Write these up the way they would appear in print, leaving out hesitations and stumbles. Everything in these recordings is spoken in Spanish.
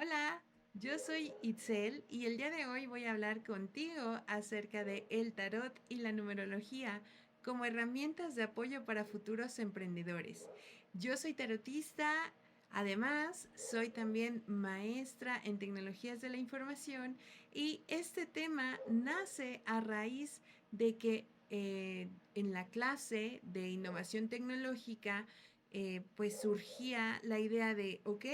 Hola, yo soy Itzel y el día de hoy voy a hablar contigo acerca de el tarot y la numerología como herramientas de apoyo para futuros emprendedores. Yo soy tarotista, además soy también maestra en tecnologías de la información y este tema nace a raíz de que en la clase de innovación tecnológica pues surgía la idea de, ok,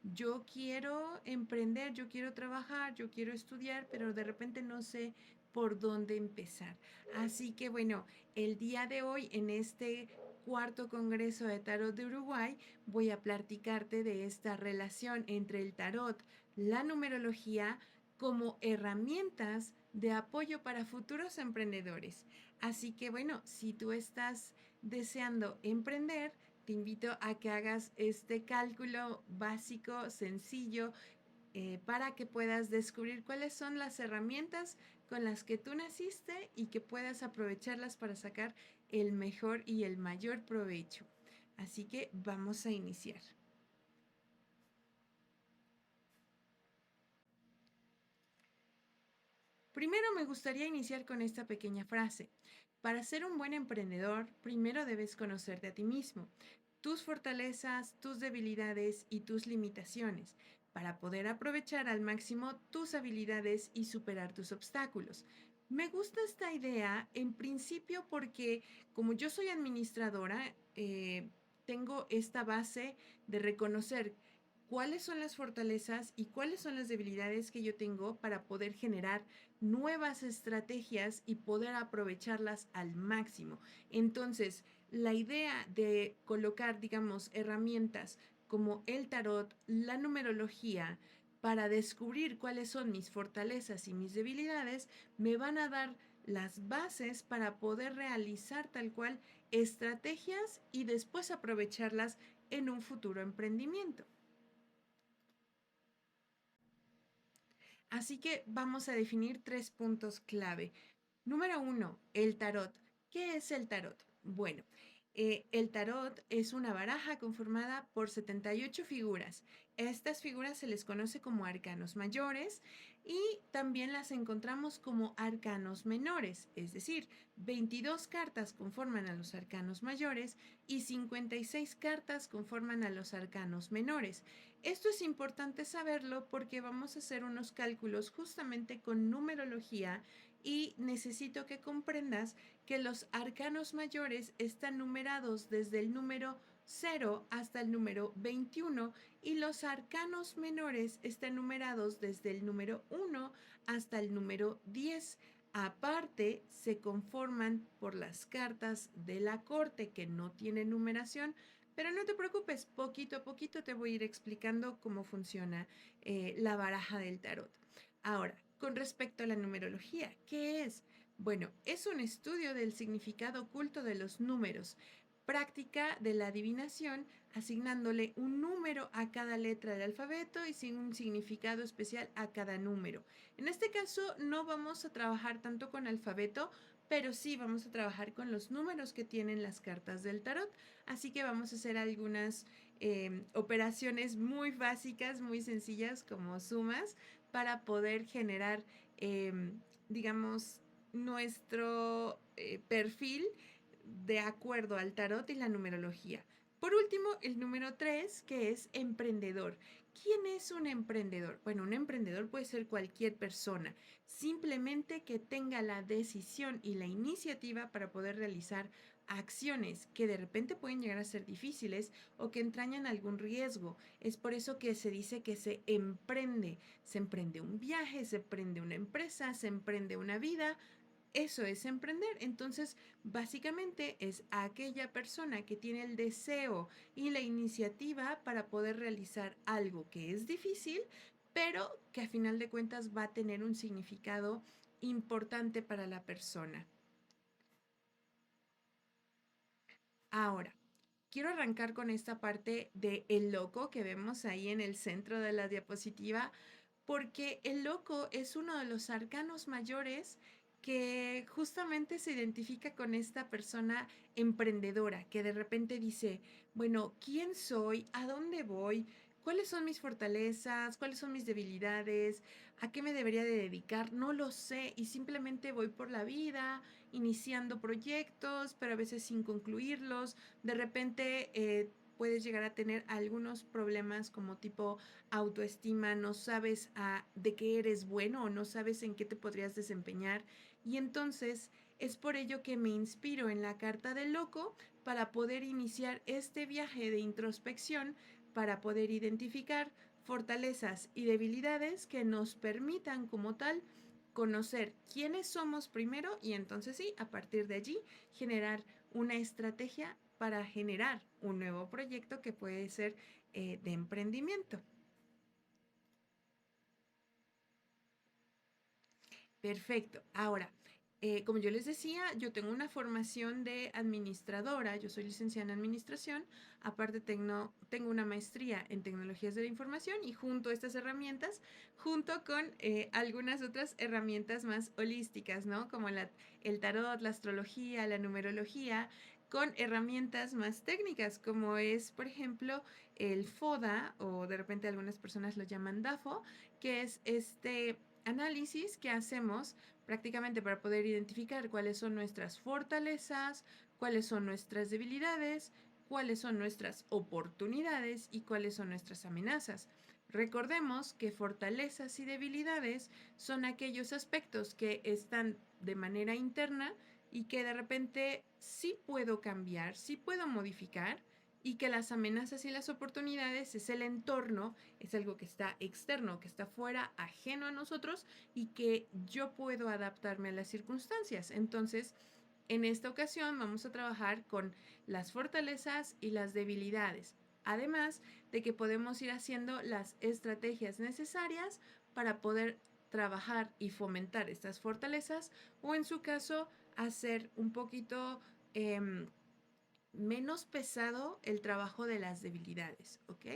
yo quiero emprender, yo quiero trabajar, yo quiero estudiar, pero de repente no sé por dónde empezar. Así que bueno, el día de hoy en este cuarto Congreso de Tarot de Uruguay voy a platicarte de esta relación entre el tarot, la numerología como herramientas de apoyo para futuros emprendedores. Así que bueno, si tú estás deseando emprender, te invito a que hagas este cálculo básico, sencillo, para que puedas descubrir cuáles son las herramientas con las que tú naciste y que puedas aprovecharlas para sacar el mejor y el mayor provecho. Así que vamos a iniciar. Primero me gustaría iniciar con esta pequeña frase. Para ser un buen emprendedor, primero debes conocerte a ti mismo, tus fortalezas, tus debilidades y tus limitaciones, para poder aprovechar al máximo tus habilidades y superar tus obstáculos. Me gusta esta idea en principio porque como yo soy administradora, tengo esta base de reconocer cuáles son las fortalezas y cuáles son las debilidades que yo tengo para poder generar nuevas estrategias y poder aprovecharlas al máximo. Entonces, la idea de colocar, digamos, herramientas como el tarot, la numerología, para descubrir cuáles son mis fortalezas y mis debilidades, me van a dar las bases para poder realizar tal cual estrategias y después aprovecharlas en un futuro emprendimiento. Así que vamos a definir tres puntos clave. Número uno, el tarot. ¿Qué es el tarot? Bueno, el tarot es una baraja conformada por 78 figuras. Estas figuras se les conoce como arcanos mayores y también las encontramos como arcanos menores, es decir, 22 cartas conforman a los arcanos mayores y 56 cartas conforman a los arcanos menores. Esto es importante saberlo porque vamos a hacer unos cálculos justamente con numerología y necesito que comprendas que los arcanos mayores están numerados desde el número 0 hasta el número 21 y los arcanos menores están numerados desde el número 1 hasta el número 10. Aparte, se conforman por las cartas de la corte que no tienen numeración, pero no te preocupes, poquito a poquito te voy a ir explicando cómo funciona la baraja del tarot. Ahora, con respecto a la numerología, ¿qué es? Bueno, es un estudio del significado oculto de los números, práctica de la adivinación, asignándole un número a cada letra del alfabeto y sin un significado especial a cada número. En este caso no vamos a trabajar tanto con alfabeto, pero sí vamos a trabajar con los números que tienen las cartas del tarot. Así que vamos a hacer algunas operaciones muy básicas, muy sencillas como sumas para poder generar, digamos, nuestro perfil de acuerdo al tarot y la numerología. Por último, el número 3, que es emprendedor. ¿Quién es un emprendedor? Bueno, un emprendedor puede ser cualquier persona, simplemente que tenga la decisión y la iniciativa para poder realizar acciones que de repente pueden llegar a ser difíciles o que entrañan algún riesgo. Es por eso que se dice que se emprende. Se emprende un viaje, se emprende una empresa, se emprende una vida. Eso es emprender. Entonces, básicamente es aquella persona que tiene el deseo y la iniciativa para poder realizar algo que es difícil, pero que a final de cuentas va a tener un significado importante para la persona. Ahora, quiero arrancar con esta parte de el loco que vemos ahí en el centro de la diapositiva, porque el loco es uno de los arcanos mayores que justamente se identifica con esta persona emprendedora que de repente dice, bueno, ¿quién soy? ¿A dónde voy? ¿Cuáles son mis fortalezas? ¿Cuáles son mis debilidades? ¿A qué me debería de dedicar? No lo sé y simplemente voy por la vida iniciando proyectos, pero a veces sin concluirlos. De repente puedes llegar a tener algunos problemas como tipo autoestima, no sabes de qué eres bueno o no sabes en qué te podrías desempeñar. Y entonces es por ello que me inspiro en la carta del loco para poder iniciar este viaje de introspección, para poder identificar fortalezas y debilidades que nos permitan como tal conocer quiénes somos primero y entonces sí, a partir de allí generar una estrategia para generar un nuevo proyecto que puede ser de emprendimiento. Perfecto. Ahora, como yo les decía, yo tengo una formación de administradora, yo soy licenciada en administración, aparte tengo una maestría en tecnologías de la información y junto a estas herramientas, junto con algunas otras herramientas más holísticas, ¿no? Como el tarot, la astrología, la numerología, con herramientas más técnicas, como es, por ejemplo, el FODA, o de repente algunas personas lo llaman DAFO, que es este análisis que hacemos prácticamente para poder identificar cuáles son nuestras fortalezas, cuáles son nuestras debilidades, cuáles son nuestras oportunidades y cuáles son nuestras amenazas. Recordemos que fortalezas y debilidades son aquellos aspectos que están de manera interna y que de repente sí puedo cambiar, sí puedo modificar, y que las amenazas y las oportunidades es el entorno, es algo que está externo, que está fuera, ajeno a nosotros y que yo puedo adaptarme a las circunstancias. Entonces, en esta ocasión vamos a trabajar con las fortalezas y las debilidades, además de que podemos ir haciendo las estrategias necesarias para poder trabajar y fomentar estas fortalezas o en su caso hacer un poquito menos pesado el trabajo de las debilidades, ¿ok?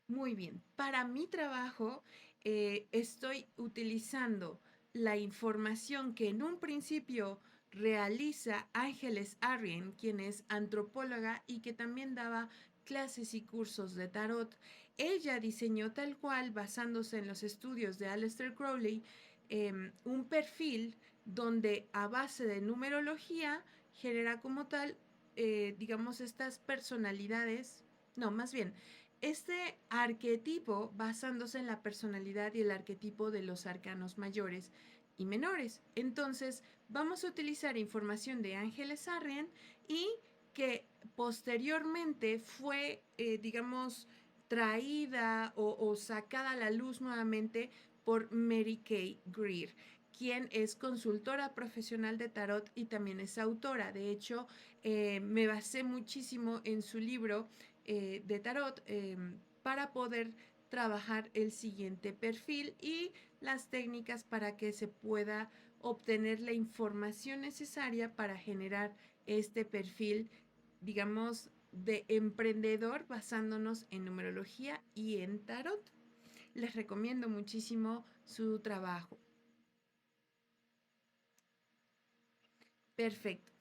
Muy bien, para mi trabajo estoy utilizando la información que en un principio realiza Ángeles Arrien, quien es antropóloga y que también daba clases y cursos de tarot. Ella diseñó tal cual, basándose en los estudios de Aleister Crowley, un perfil donde a base de numerología genera como tal, digamos, estas personalidades, no, más bien, este arquetipo basándose en la personalidad y el arquetipo de los arcanos mayores y menores. Entonces, vamos a utilizar información de Ángeles Arrien y que posteriormente fue, digamos, traída o sacada a la luz nuevamente por Mary Kay Greer, quien es consultora profesional de tarot y también es autora. De hecho, me basé muchísimo en su libro de tarot para poder trabajar el siguiente perfil y las técnicas para que se pueda obtener la información necesaria para generar este perfil, digamos, de emprendedor basándonos en numerología y en tarot. Les recomiendo muchísimo su trabajo. Perfecto.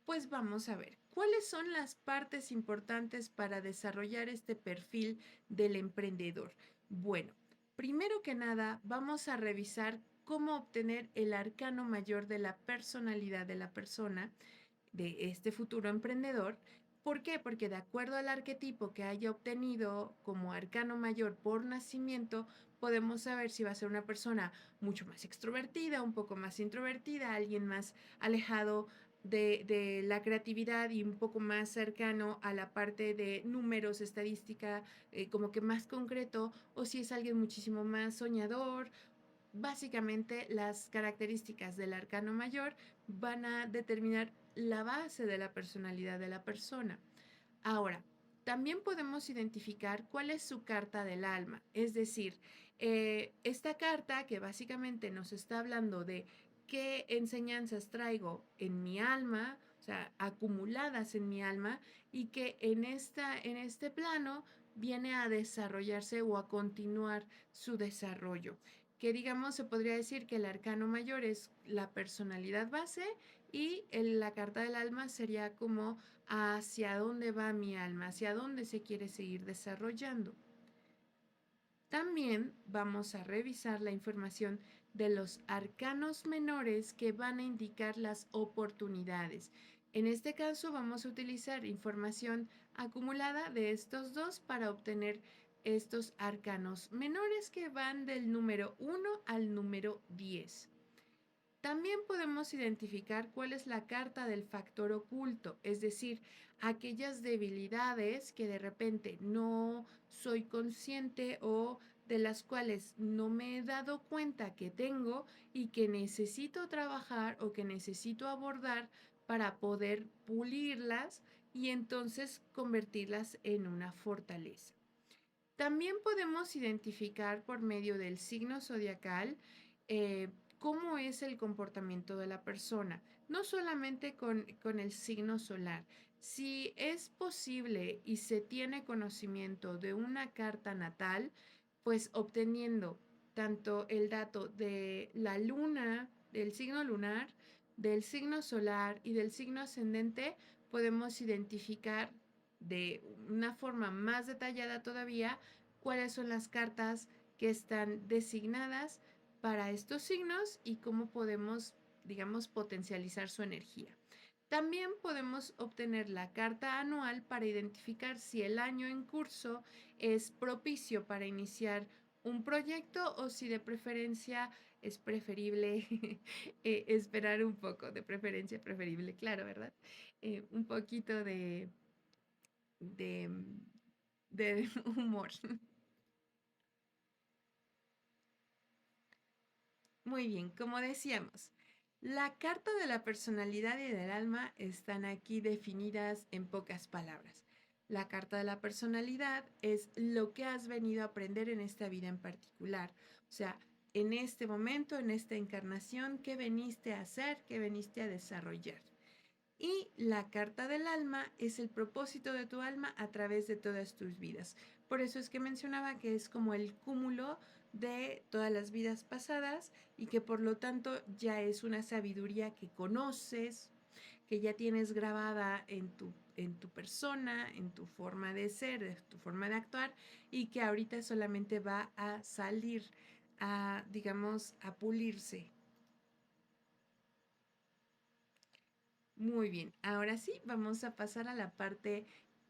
Pues vamos a ver, ¿cuáles son las partes importantes para desarrollar este perfil del emprendedor? Bueno, primero que nada, vamos a revisar cómo obtener el arcano mayor de la personalidad de la persona, de este futuro emprendedor. ¿Por qué? Porque de acuerdo al arquetipo que haya obtenido como arcano mayor por nacimiento, podemos saber si va a ser una persona mucho más extrovertida, un poco más introvertida, alguien más alejado de la creatividad y un poco más cercano a la parte de números, estadística, como que más concreto, o si es alguien muchísimo más soñador. Básicamente, las características del arcano mayor van a determinar la base de la personalidad de la persona. Ahora, también podemos identificar cuál es su carta del alma, es decir, esta carta que básicamente nos está hablando de qué enseñanzas traigo en mi alma, o sea, acumuladas en mi alma, y que en este plano viene a desarrollarse o a continuar su desarrollo. Que digamos, se podría decir que el arcano mayor es la personalidad base y la carta del alma sería como hacia dónde va mi alma, hacia dónde se quiere seguir desarrollando. También vamos a revisar la información de los arcanos menores que van a indicar las oportunidades. En este caso vamos a utilizar información acumulada de estos dos para obtener estos arcanos menores que van del número 1 al número 10. También podemos identificar cuál es la carta del factor oculto, es decir, aquellas debilidades que de repente no soy consciente o de las cuales no me he dado cuenta que tengo y que necesito trabajar o que necesito abordar para poder pulirlas y entonces convertirlas en una fortaleza. También podemos identificar por medio del signo zodiacal eh, cómo es el comportamiento de la persona, no solamente con el signo solar. Si es posible y se tiene conocimiento de una carta natal, pues obteniendo tanto el dato de la luna, del signo lunar, del signo solar y del signo ascendente, podemos identificar de una forma más detallada todavía cuáles son las cartas que están designadas para estos signos y cómo podemos, digamos, potencializar su energía. También podemos obtener la carta anual para identificar si el año en curso es propicio para iniciar un proyecto o si de preferencia es preferible esperar un poco, de preferencia preferible, claro, ¿verdad? Un poquito de, de humor. Muy bien, como decíamos, la carta de la personalidad y del alma están aquí definidas en pocas palabras. La carta de la personalidad es lo que has venido a aprender en esta vida en particular. O sea, en este momento, en esta encarnación, ¿qué veniste a hacer? ¿Qué veniste a desarrollar? Y la carta del alma es el propósito de tu alma a través de todas tus vidas. Por eso es que mencionaba que es como el cúmulo de todas las vidas pasadas y que por lo tanto ya es una sabiduría que conoces, que ya tienes grabada en tu persona, en tu forma de ser, en tu forma de actuar y que ahorita solamente va a salir a, digamos, a pulirse. Muy bien, ahora sí, vamos a pasar a la parte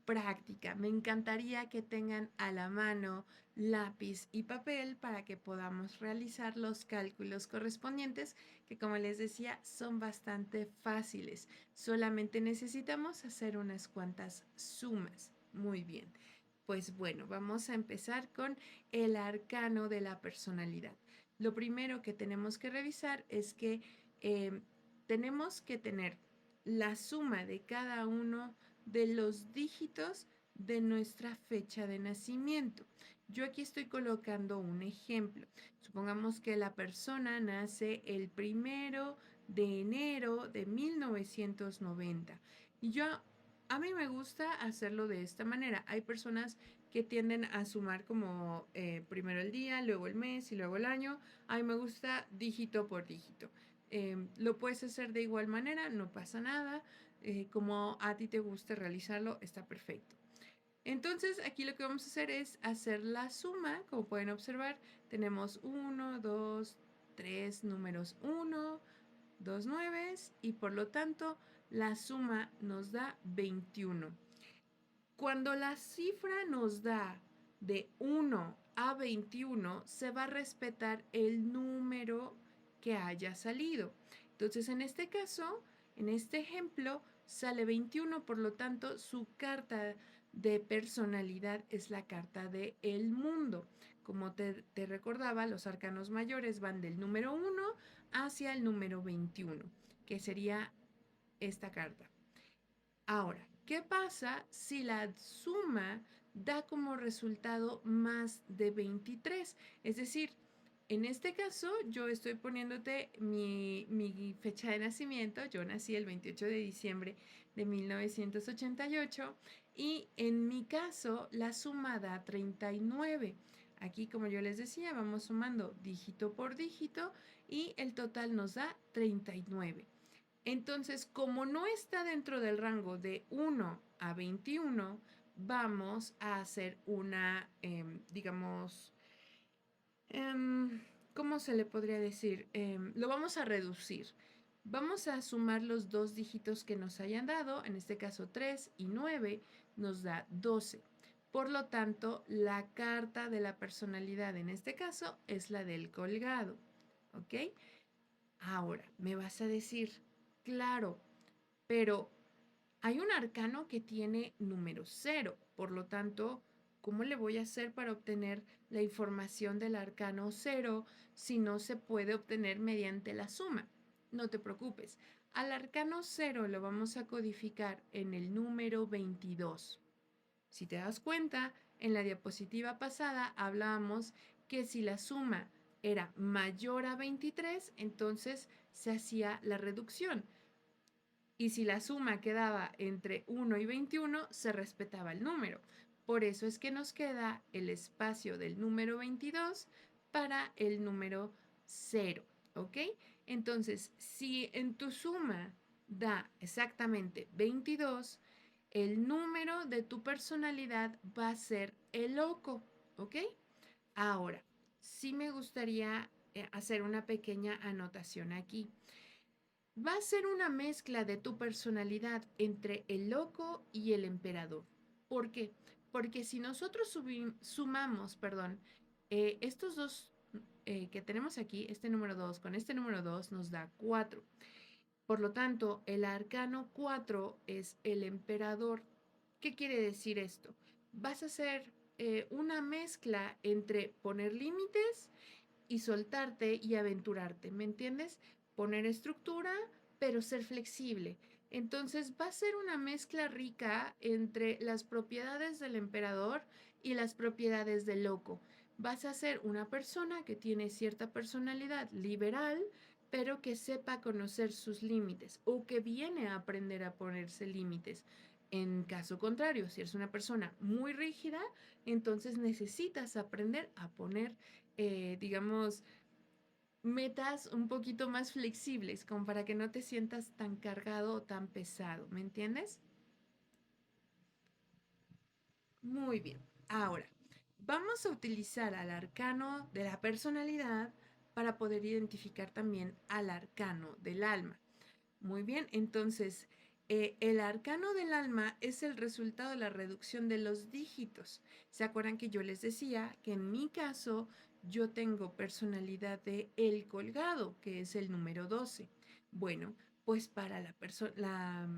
práctica. Me encantaría que tengan a la mano lápiz y papel para que podamos realizar los cálculos correspondientes, que como les decía, son bastante fáciles. Solamente necesitamos hacer unas cuantas sumas. Muy bien. Pues bueno, vamos a empezar con el arcano de la personalidad. Lo primero que tenemos que revisar es que tenemos que tener la suma de cada uno de los dígitos de nuestra fecha de nacimiento. Yo aquí estoy colocando un ejemplo. Supongamos que la persona nace el 1 de enero de 1990 y a mí me gusta hacerlo de esta manera. Hay personas que tienden a sumar como primero el día, luego el mes y luego el año. A mí me gusta dígito por dígito. Lo puedes hacer de igual manera, no pasa nada. Como a ti te guste realizarlo, está perfecto. Entonces, aquí lo que vamos a hacer es hacer la suma. Como pueden observar, tenemos 1, 2, 3 números 1, 2 nueves y por lo tanto la suma nos da 21. Cuando la cifra nos da de 1 a 21, se va a respetar el número que haya salido. Entonces, en este caso, en este ejemplo, sale 21, por lo tanto, su carta de personalidad es la carta de el mundo. Como te recordaba, los arcanos mayores van del número 1 hacia el número 21, que sería esta carta. Ahora, ¿qué pasa si la suma da como resultado más de 23? Es decir, en este caso yo estoy poniéndote mi fecha de nacimiento. Yo nací el 28 de diciembre de 1988 y en mi caso la suma da 39. Aquí, como yo les decía, vamos sumando dígito por dígito y el total nos da 39. Entonces, como no está dentro del rango de 1 a 21, vamos a hacer una, digamos, ¿cómo se le podría decir? Lo vamos a reducir. Vamos a sumar los dos dígitos que nos hayan dado, en este caso 3 y 9, nos da 12. Por lo tanto, la carta de la personalidad en este caso es la del colgado. ¿Ok? Ahora, me vas a decir, claro, pero hay un arcano que tiene número 0, por lo tanto, ¿cómo le voy a hacer para obtener la información del arcano 0 si no se puede obtener mediante la suma? No te preocupes, al arcano 0 lo vamos a codificar en el número 22. Si te das cuenta, en la diapositiva pasada hablábamos que si la suma era mayor a 23, entonces se hacía la reducción. Y si la suma quedaba entre 1 y 21, se respetaba el número. Por eso es que nos queda el espacio del número 22 para el número 0, ¿ok? Entonces, si en tu suma da exactamente 22, el número de tu personalidad va a ser el loco, ¿ok? Ahora, sí me gustaría hacer una pequeña anotación aquí. Va a ser una mezcla de tu personalidad entre el loco y el emperador. ¿Por qué? Porque si nosotros sumamos, estos dos que tenemos aquí, este número 2 con este número 2 nos da 4. Por lo tanto, el arcano 4 es el emperador. ¿Qué quiere decir esto? Vas a hacer una mezcla entre poner límites y soltarte y aventurarte, ¿me entiendes? Poner estructura, pero ser flexible. Entonces va a ser una mezcla rica entre las propiedades del emperador y las propiedades del loco. Vas a ser una persona que tiene cierta personalidad liberal, pero que sepa conocer sus límites o que viene a aprender a ponerse límites. En caso contrario, si eres una persona muy rígida, entonces necesitas aprender a poner, digamos, metas un poquito más flexibles, como para que no te sientas tan cargado o tan pesado, ¿me entiendes? Muy bien. Ahora, vamos a utilizar al arcano de la personalidad para poder identificar también al arcano del alma. Muy bien, entonces el arcano del alma es el resultado de la reducción de los dígitos. ¿Se acuerdan que yo les decía que en mi caso yo tengo personalidad de el colgado, que es el número 12? Bueno, pues para la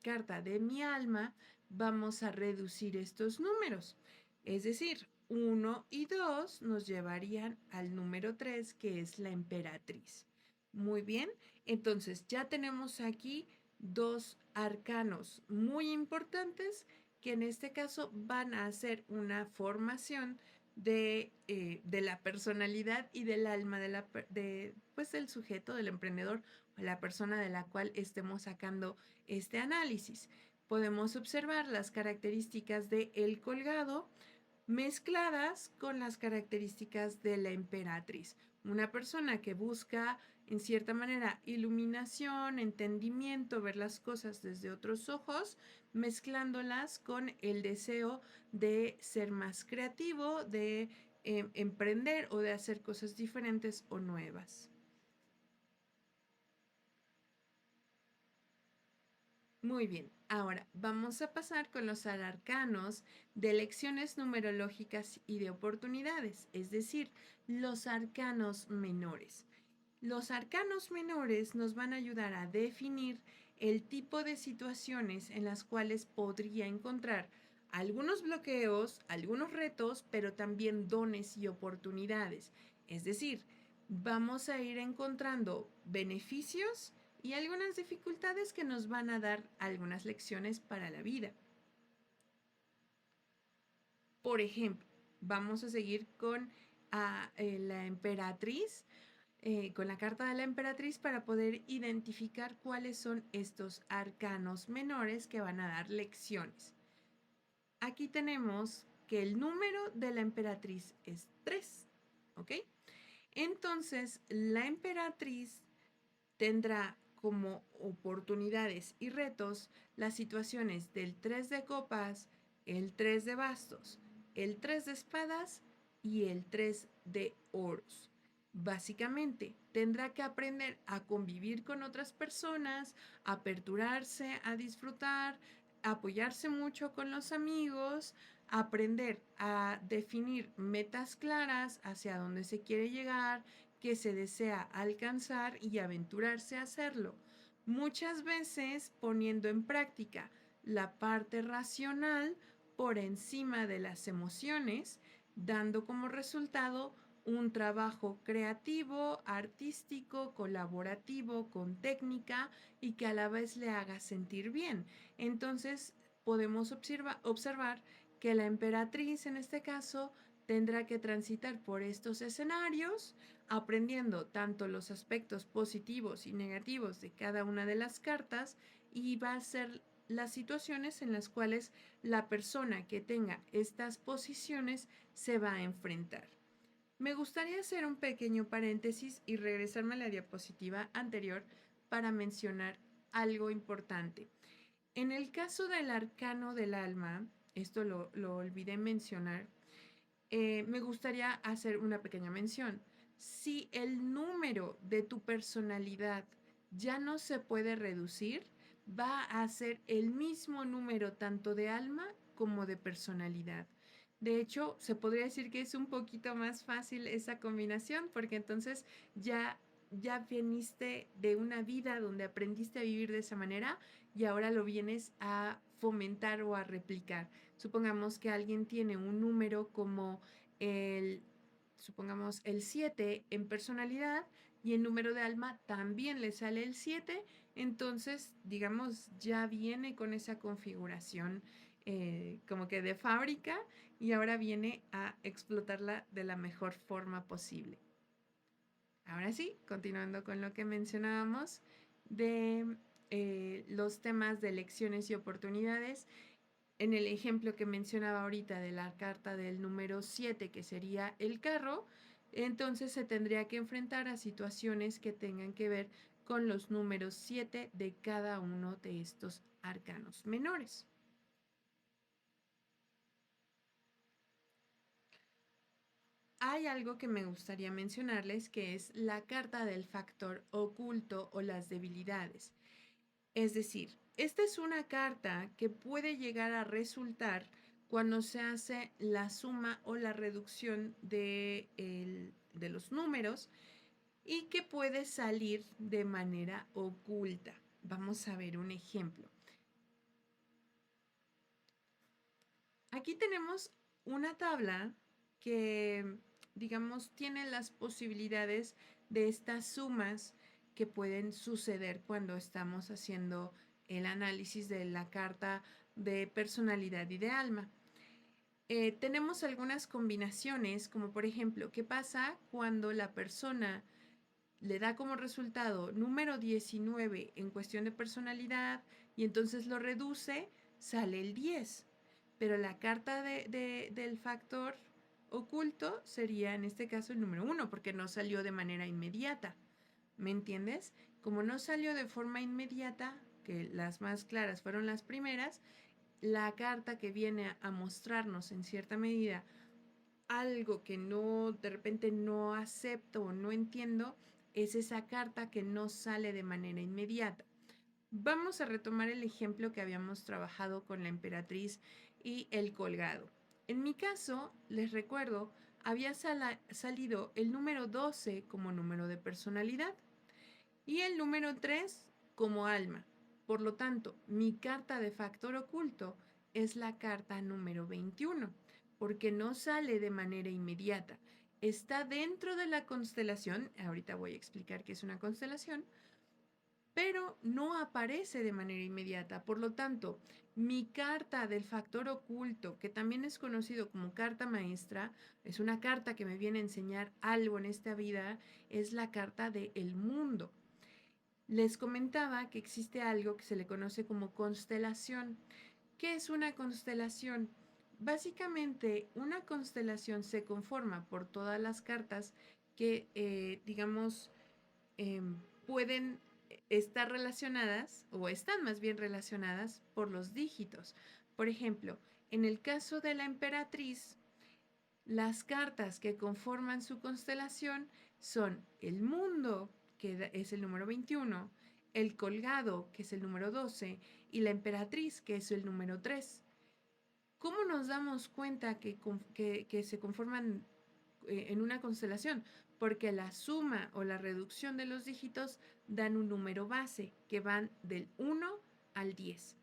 carta de mi alma vamos a reducir estos números. Es decir, 1 y 2 nos llevarían al número 3, que es la emperatriz. Muy bien, entonces ya tenemos aquí dos arcanos muy importantes que en este caso van a hacer una formación de la personalidad y del alma pues, del sujeto, del emprendedor o la persona de la cual estemos sacando este análisis. Podemos observar las características de el colgado mezcladas con las características de la emperatriz. Una persona que busca, en cierta manera, iluminación, entendimiento, ver las cosas desde otros ojos, mezclándolas con el deseo de ser más creativo, de emprender o de hacer cosas diferentes o nuevas. Muy bien, ahora vamos a pasar con los arcanos de lecciones numerológicas y de oportunidades, es decir, los arcanos menores. Los arcanos menores nos van a ayudar a definir el tipo de situaciones en las cuales podría encontrar algunos bloqueos, algunos retos, pero también dones y oportunidades. Es decir, vamos a ir encontrando beneficios y algunas dificultades que nos van a dar algunas lecciones para la vida. Por ejemplo, vamos a seguir con la emperatriz, con la carta de la emperatriz para poder identificar cuáles son estos arcanos menores que van a dar lecciones. Aquí tenemos que el número de la emperatriz es 3, ¿ok? Entonces, la emperatriz tendrá como oportunidades y retos las situaciones del 3 de copas, el 3 de bastos, el 3 de espadas y el 3 de oros. Básicamente, tendrá que aprender a convivir con otras personas, a aperturarse, a disfrutar, a apoyarse mucho con los amigos, aprender a definir metas claras hacia dónde se quiere llegar, que se desea alcanzar y aventurarse a hacerlo. Muchas veces poniendo en práctica la parte racional por encima de las emociones, dando como resultado un trabajo creativo, artístico, colaborativo, con técnica y que a la vez le haga sentir bien. Entonces podemos observar que la emperatriz en este caso tendrá que transitar por estos escenarios, aprendiendo tanto los aspectos positivos y negativos de cada una de las cartas, y va a ser las situaciones en las cuales la persona que tenga estas posiciones se va a enfrentar. Me gustaría hacer un pequeño paréntesis y regresarme a la diapositiva anterior para mencionar algo importante. En el caso del arcano del alma, esto lo olvidé mencionar, me gustaría hacer una pequeña mención. Si el número de tu personalidad ya no se puede reducir, va a ser el mismo número tanto de alma como de personalidad. De hecho, se podría decir que es un poquito más fácil esa combinación porque entonces ya viniste de una vida donde aprendiste a vivir de esa manera y ahora lo vienes a fomentar o a replicar. Supongamos que alguien tiene un número como el, supongamos, el 7 en personalidad y en número de alma también le sale el 7, entonces, digamos, ya viene con esa configuración como que de fábrica y ahora viene a explotarla de la mejor forma posible. Ahora sí, continuando con lo que mencionábamos de los temas de elecciones y oportunidades, en el ejemplo que mencionaba ahorita de la carta del número 7, que sería el carro, entonces se tendría que enfrentar a situaciones que tengan que ver con los números 7 de cada uno de estos arcanos menores. Hay algo que me gustaría mencionarles que es la carta del factor oculto o las debilidades. Es decir, esta es una carta que puede llegar a resultar cuando se hace la suma o la reducción de los números y que puede salir de manera oculta. Vamos a ver un ejemplo. Aquí tenemos una tabla que, digamos, tiene las posibilidades de estas sumas que pueden suceder cuando estamos haciendo el análisis de la carta de personalidad y de alma. Tenemos algunas combinaciones, como por ejemplo, ¿qué pasa cuando la persona le da como resultado número 19 en cuestión de personalidad y entonces lo reduce, sale el 10? Pero la carta del factor oculto sería en este caso el número 1 porque no salió de manera inmediata. ¿Me entiendes? Como no salió de forma inmediata, que las más claras fueron las primeras, la carta que viene a mostrarnos en cierta medida algo que no, de repente no acepto o no entiendo, es esa carta que no sale de manera inmediata. Vamos a retomar el ejemplo que habíamos trabajado con la emperatriz y el colgado. En mi caso, les recuerdo, había salido el número 12 como número de personalidad y el número 3 como alma. Por lo tanto, mi carta de factor oculto es la carta número 21, porque no sale de manera inmediata. Está dentro de la constelación, ahorita voy a explicar qué es una constelación, pero no aparece de manera inmediata. Por lo tanto, mi carta del factor oculto, que también es conocido como carta maestra, es una carta que me viene a enseñar algo en esta vida, es la carta del mundo. Les comentaba que existe algo que se le conoce como constelación. ¿Qué es una constelación? Básicamente, una constelación se conforma por todas las cartas que, digamos, pueden están relacionadas o están más bien relacionadas por los dígitos. Por ejemplo, en el caso de la emperatriz, las cartas que conforman su constelación son el mundo, que es el número 21, el colgado, que es el número 12, y la emperatriz, que es el número 3. ¿Cómo nos damos cuenta que se conforman en una constelación? Porque la suma o la reducción de los dígitos dan un número base que van del 1 al 10.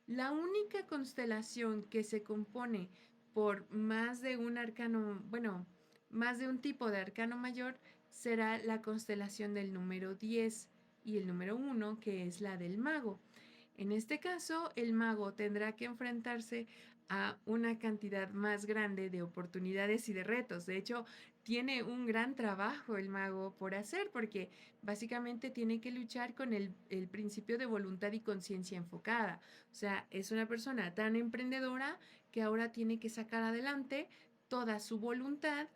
La única constelación que se compone por más de un arcano, bueno, más de un tipo de arcano mayor será la constelación del número 10 y el número 1, que es la del mago. En este caso, el mago tendrá que enfrentarse a una cantidad más grande de oportunidades y de retos. De hecho, tiene un gran trabajo el mago por hacer porque básicamente tiene que luchar con el principio de voluntad y conciencia enfocada. O sea, es una persona tan emprendedora que ahora tiene que sacar adelante toda su voluntad,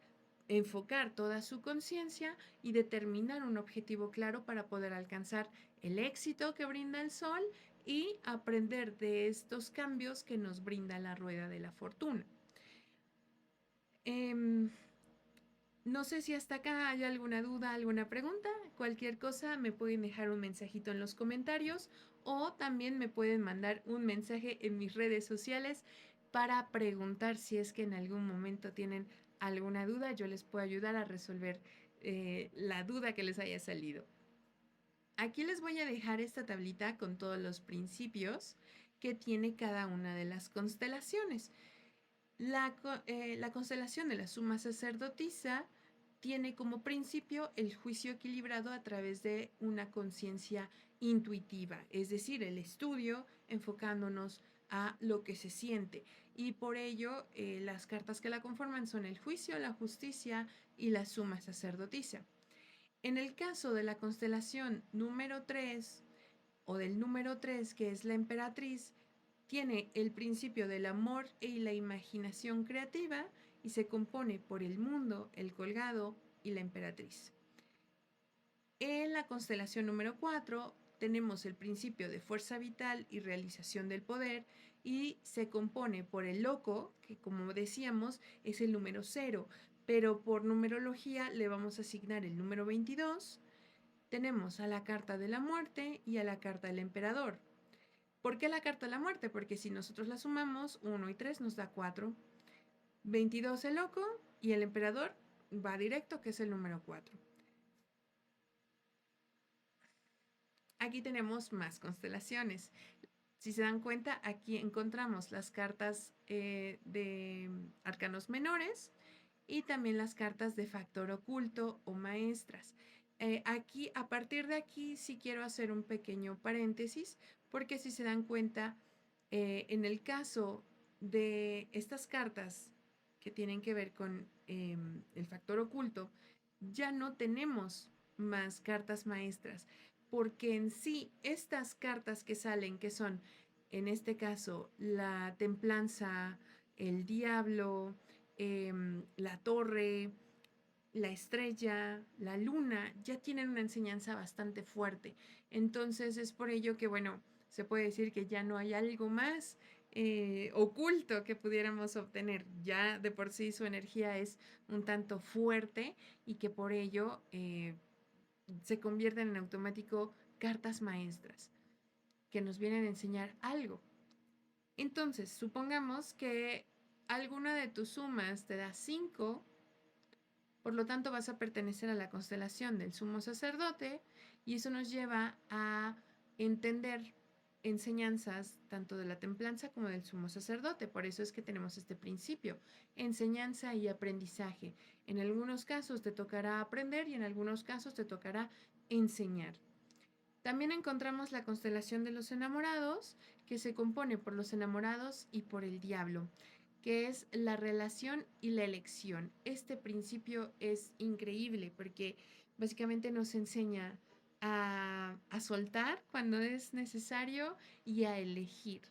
enfocar toda su conciencia y determinar un objetivo claro para poder alcanzar el éxito que brinda el sol y aprender de estos cambios que nos brinda la rueda de la fortuna. Eh, no sé si hasta acá hay alguna duda, alguna pregunta. Cualquier cosa me pueden dejar un mensajito en los comentarios o también me pueden mandar un mensaje en mis redes sociales para preguntar si es que en algún momento tienen alguna duda. Yo les puedo ayudar a resolver la duda que les haya salido. Aquí les voy a dejar esta tablita con todos los principios que tiene cada una de las constelaciones. La constelación de la suma sacerdotisa tiene como principio el juicio equilibrado a través de una conciencia intuitiva, es decir, el estudio enfocándonos a lo que se siente. Y por ello, las cartas que la conforman son el juicio, la justicia y la suma sacerdotisa. En el caso de la constelación número 3 o del número 3, que es la emperatriz, tiene el principio del amor y la imaginación creativa y se compone por el mundo, el colgado y la emperatriz. En la constelación número 4 tenemos el principio de fuerza vital y realización del poder y se compone por el loco, que como decíamos es el número 0, pero por numerología le vamos a asignar el número 22. Tenemos a la carta de la muerte y a la carta del emperador. ¿Por qué la carta de la muerte? Porque si nosotros la sumamos, 1 y 3 nos da 4. 22 el loco y el emperador va directo, que es el número 4. Aquí tenemos más constelaciones. Si se dan cuenta, aquí encontramos las cartas de arcanos menores y también las cartas de factor oculto o maestras. Aquí, a partir de aquí, sí quiero hacer un pequeño paréntesis, porque si se dan cuenta, en el caso de estas cartas que tienen que ver con el factor oculto, ya no tenemos más cartas maestras, porque en sí estas cartas que salen, que son en este caso la templanza, el diablo, la torre, la estrella, la luna, ya tienen una enseñanza bastante fuerte. Entonces es por ello que, bueno, se puede decir que ya no hay algo más oculto que pudiéramos obtener. Ya de por sí su energía es un tanto fuerte y que por ello se convierten en automático cartas maestras que nos vienen a enseñar algo. Entonces, supongamos que alguna de tus sumas te da 5, por lo tanto vas a pertenecer a la constelación del sumo sacerdote y eso nos lleva a entender enseñanzas tanto de la templanza como del sumo sacerdote. Por eso es que tenemos este principio, enseñanza y aprendizaje. En algunos casos te tocará aprender y en algunos casos te tocará enseñar. También encontramos la constelación de los enamorados, que se compone por los enamorados y por el diablo, que es la relación y la elección. Este principio es increíble porque básicamente nos enseña a soltar cuando es necesario y a elegir.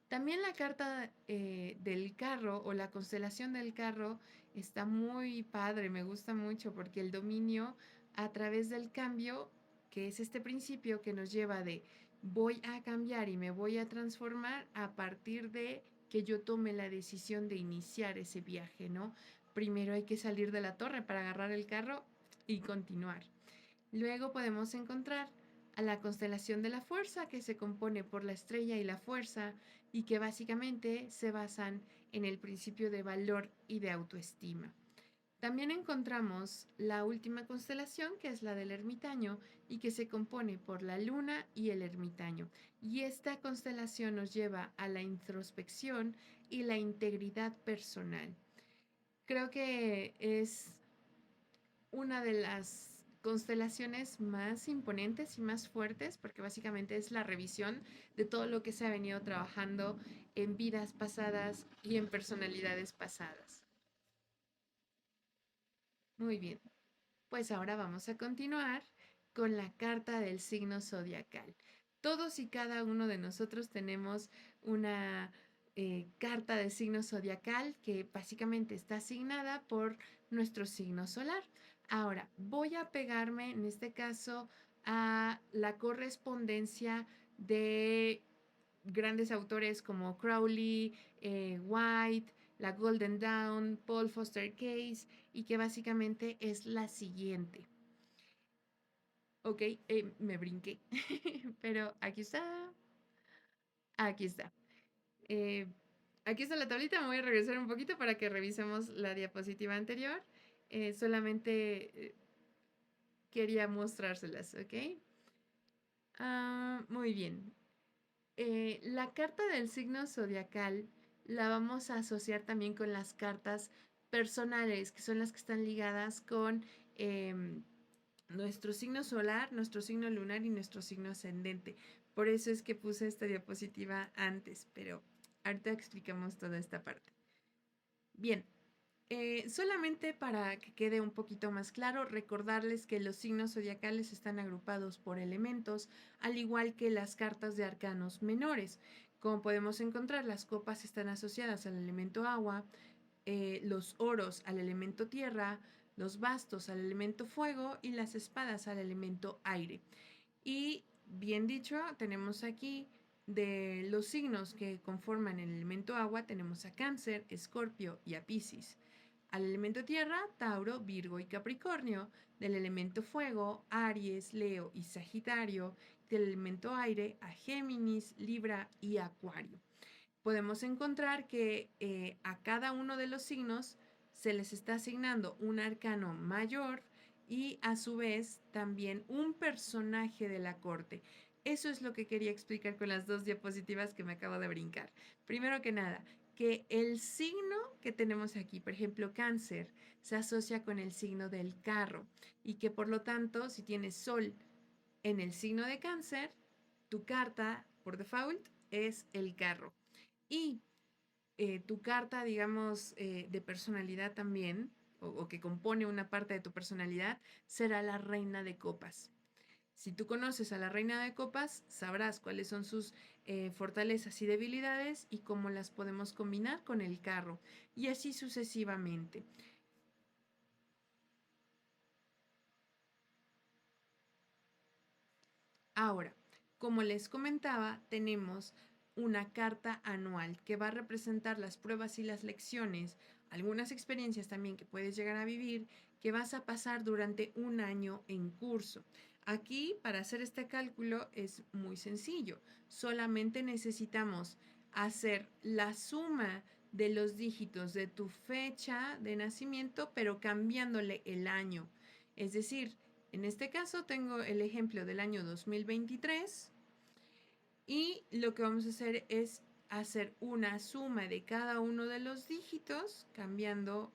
También la carta del carro o la constelación del carro está muy padre, me gusta mucho porque el dominio a través del cambio que es este principio que nos lleva de voy a cambiar y me voy a transformar a partir de que yo tome la decisión de iniciar ese viaje, ¿no? Primero hay que salir de la torre para agarrar el carro y continuar. Luego podemos encontrar a la constelación de la fuerza, que se compone por la estrella y la fuerza, y que básicamente se basan en el principio de valor y de autoestima. También encontramos la última constelación, que es la del ermitaño, y que se compone por la luna y el ermitaño. Y esta constelación nos lleva a la introspección y la integridad personal. Creo que es una de las constelaciones más imponentes y más fuertes, porque básicamente es la revisión de todo lo que se ha venido trabajando en vidas pasadas y en personalidades pasadas. Muy bien, pues ahora vamos a continuar con la carta del signo zodiacal. Todos y cada uno de nosotros tenemos una carta de signo zodiacal que básicamente está asignada por nuestro signo solar. Ahora, voy a pegarme en este caso a la correspondencia de grandes autores como Crowley, White, la Golden Dawn, Paul Foster Case, y que básicamente es la siguiente. Ok, me brinqué, pero aquí está, aquí está. Eh, Aquí está la tablita, me voy a regresar un poquito para que revisemos la diapositiva anterior. Solamente quería mostrárselas, ¿ok? Muy bien. La carta del signo zodiacal la vamos a asociar también con las cartas personales, que son las que están ligadas con nuestro signo solar, nuestro signo lunar y nuestro signo ascendente. Por eso es que puse esta diapositiva antes, pero ahorita explicamos toda esta parte. Bien, solamente para que quede un poquito más claro, recordarles que los signos zodiacales están agrupados por elementos, al igual que las cartas de arcanos menores. Como podemos encontrar, las copas están asociadas al elemento agua, los oros al elemento tierra, los bastos al elemento fuego y las espadas al elemento aire. Y bien dicho, tenemos aquí de los signos que conforman el elemento agua, tenemos a Cáncer, Escorpio y a Piscis. Al elemento tierra, Tauro, Virgo y Capricornio. Del elemento fuego, Aries, Leo y Sagitario. Del elemento aire, a Géminis, Libra y Acuario. Podemos encontrar que a cada uno de los signos se les está asignando un arcano mayor y a su vez también un personaje de la corte. Eso es lo que quería explicar con las dos diapositivas que me acabo de brincar. Primero que nada, que el signo que tenemos aquí, por ejemplo, cáncer, se asocia con el signo del carro y que por lo tanto, si tienes sol en el signo de cáncer, tu carta por default es el carro. Y tu carta, digamos, de personalidad también, o que compone una parte de tu personalidad, será la reina de copas. Si tú conoces a la reina de copas, sabrás cuáles son sus fortalezas y debilidades y cómo las podemos combinar con el carro, y así sucesivamente. Ahora, como les comentaba, tenemos una carta anual que va a representar las pruebas y las lecciones, algunas experiencias también que puedes llegar a vivir, que vas a pasar durante un año en curso. Aquí, para hacer este cálculo, es muy sencillo. Solamente necesitamos hacer la suma de los dígitos de tu fecha de nacimiento, pero cambiándole el año. Es decir, en este caso tengo el ejemplo del año 2023 y lo que vamos a hacer es hacer una suma de cada uno de los dígitos, cambiando,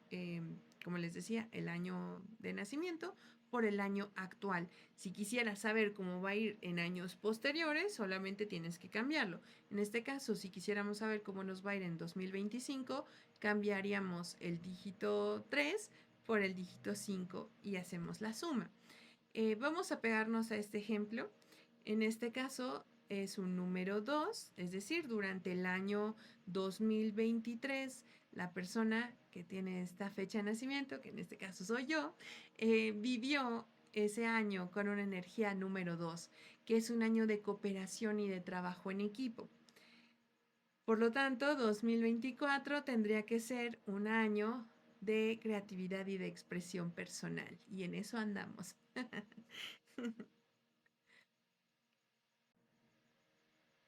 como les decía, el año de nacimiento por el año actual. Si quisieras saber cómo va a ir en años posteriores, solamente tienes que cambiarlo. En este caso, si quisiéramos saber cómo nos va a ir en 2025, cambiaríamos el dígito 3 por el dígito 5 y hacemos la suma. Vamos a pegarnos a este ejemplo. En este caso es un número 2, es decir, durante el año 2023, la persona que tiene esta fecha de nacimiento, que en este caso soy yo, vivió ese año con una energía número 2, que es un año de cooperación y de trabajo en equipo. Por lo tanto, 2024 tendría que ser un año de creatividad y de expresión personal. Y en eso andamos.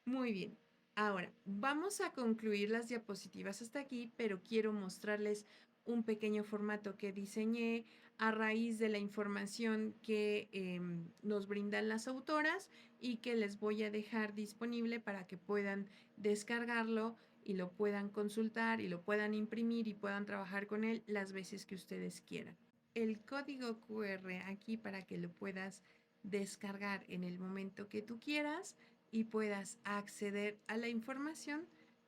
Muy bien. Ahora, vamos a concluir las diapositivas hasta aquí, pero quiero mostrarles un pequeño formato que diseñé a raíz de la información que nos brindan las autoras y que les voy a dejar disponible para que puedan descargarlo y lo puedan consultar y lo puedan imprimir y puedan trabajar con él las veces que ustedes quieran. El código QR aquí para que lo puedas descargar en el momento que tú quieras y puedas acceder a la información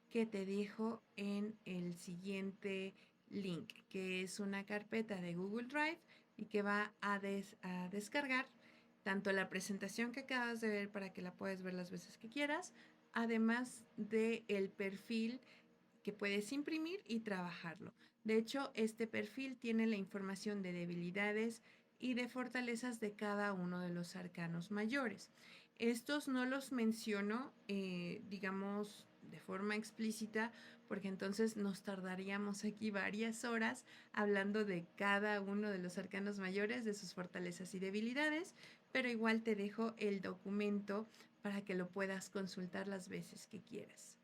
que te dejo en el siguiente link, que es una carpeta de Google Drive y que va a descargar tanto la presentación que acabas de ver para que la puedas ver las veces que quieras, además del perfil que puedes imprimir y trabajarlo. De hecho, este perfil tiene la información de debilidades y de fortalezas de cada uno de los arcanos mayores. Estos no los menciono, digamos, de forma explícita, porque entonces nos tardaríamos aquí varias horas hablando de cada uno de los arcanos mayores, de sus fortalezas y debilidades, pero igual te dejo el documento para que lo puedas consultar las veces que quieras.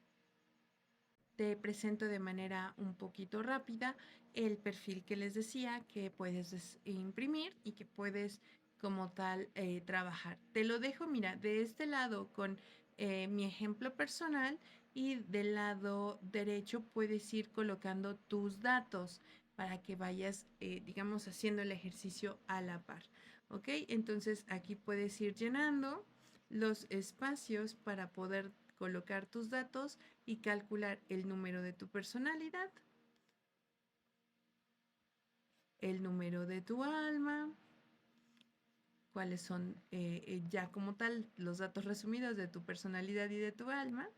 Te presento de manera un poquito rápida el perfil que les decía que puedes imprimir y que puedes como tal trabajar. Te lo dejo, mira, de este lado con mi ejemplo personal y del lado derecho puedes ir colocando tus datos para que vayas, digamos, haciendo el ejercicio a la par. ¿Ok? Entonces aquí puedes ir llenando los espacios para poder colocar tus datos y calcular el número de tu personalidad, el número de tu alma, cuáles son ya como tal los datos resumidos de tu personalidad y de tu alma.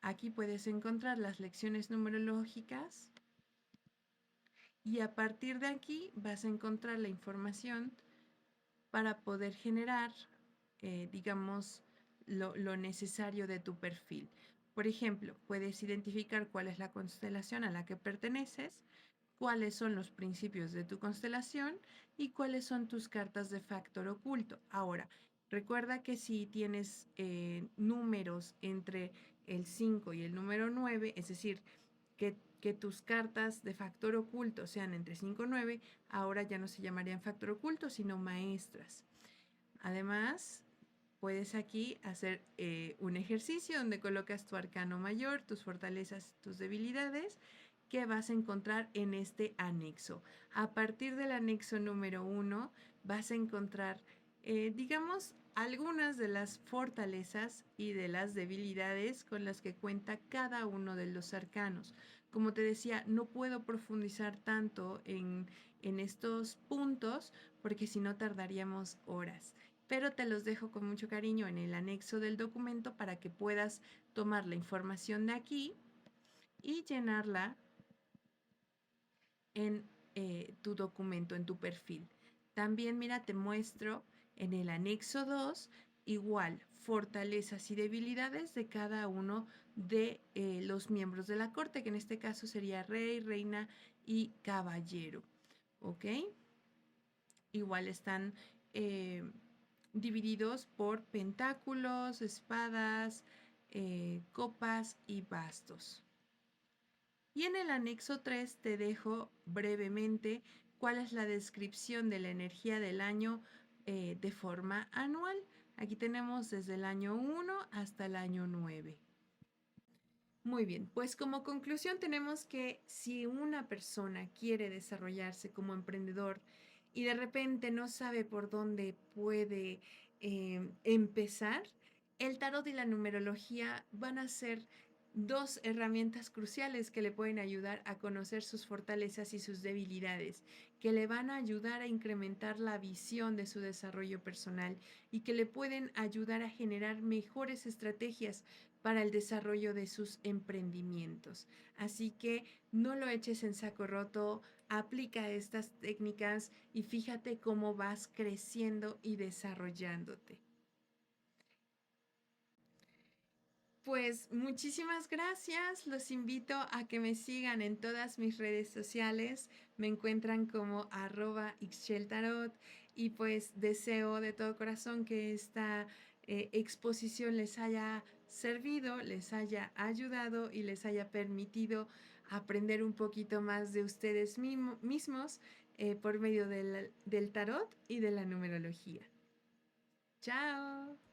Aquí puedes encontrar las lecciones numerológicas y a partir de aquí vas a encontrar la información para poder generar, digamos, lo necesario de tu perfil. Por ejemplo, puedes identificar cuál es la constelación a la que perteneces, cuáles son los principios de tu constelación y cuáles son tus cartas de factor oculto. Ahora, recuerda que si tienes números entre el 5 y el número 9, es decir, que tus cartas de factor oculto sean entre 5 y 9, ahora ya no se llamarían factor oculto, sino maestras. Además, puedes aquí hacer un ejercicio donde colocas tu arcano mayor, tus fortalezas, tus debilidades, que vas a encontrar en este anexo. A partir del anexo número 1 vas a encontrar, digamos, algunas de las fortalezas y de las debilidades con las que cuenta cada uno de los arcanos. Como te decía, no puedo profundizar tanto en estos puntos porque si no tardaríamos horas, pero te los dejo con mucho cariño en el anexo del documento para que puedas tomar la información de aquí y llenarla en tu documento, en tu perfil. También, mira, te muestro en el anexo 2, igual, fortalezas y debilidades de cada uno de los miembros de la corte, que en este caso sería rey, reina y caballero. ¿Ok? Igual están divididos por pentáculos, espadas, copas y bastos. Y en el anexo 3 te dejo brevemente cuál es la descripción de la energía del año de forma anual. Aquí tenemos desde el año 1 hasta el año 9. Muy bien, pues como conclusión tenemos que si una persona quiere desarrollarse como emprendedor y de repente no sabe por dónde puede empezar, el tarot y la numerología van a ser dos herramientas cruciales que le pueden ayudar a conocer sus fortalezas y sus debilidades, que le van a ayudar a incrementar la visión de su desarrollo personal y que le pueden ayudar a generar mejores estrategias para el desarrollo de sus emprendimientos. Así que no lo eches en saco roto, aplica estas técnicas y fíjate cómo vas creciendo y desarrollándote. Pues muchísimas gracias. Los invito a que me sigan en todas mis redes sociales. Me encuentran como @ixcheltarot y pues deseo de todo corazón que esta exposición les haya servido, les haya ayudado y les haya permitido aprender un poquito más de ustedes mismos por medio del tarot y de la numerología. Chao.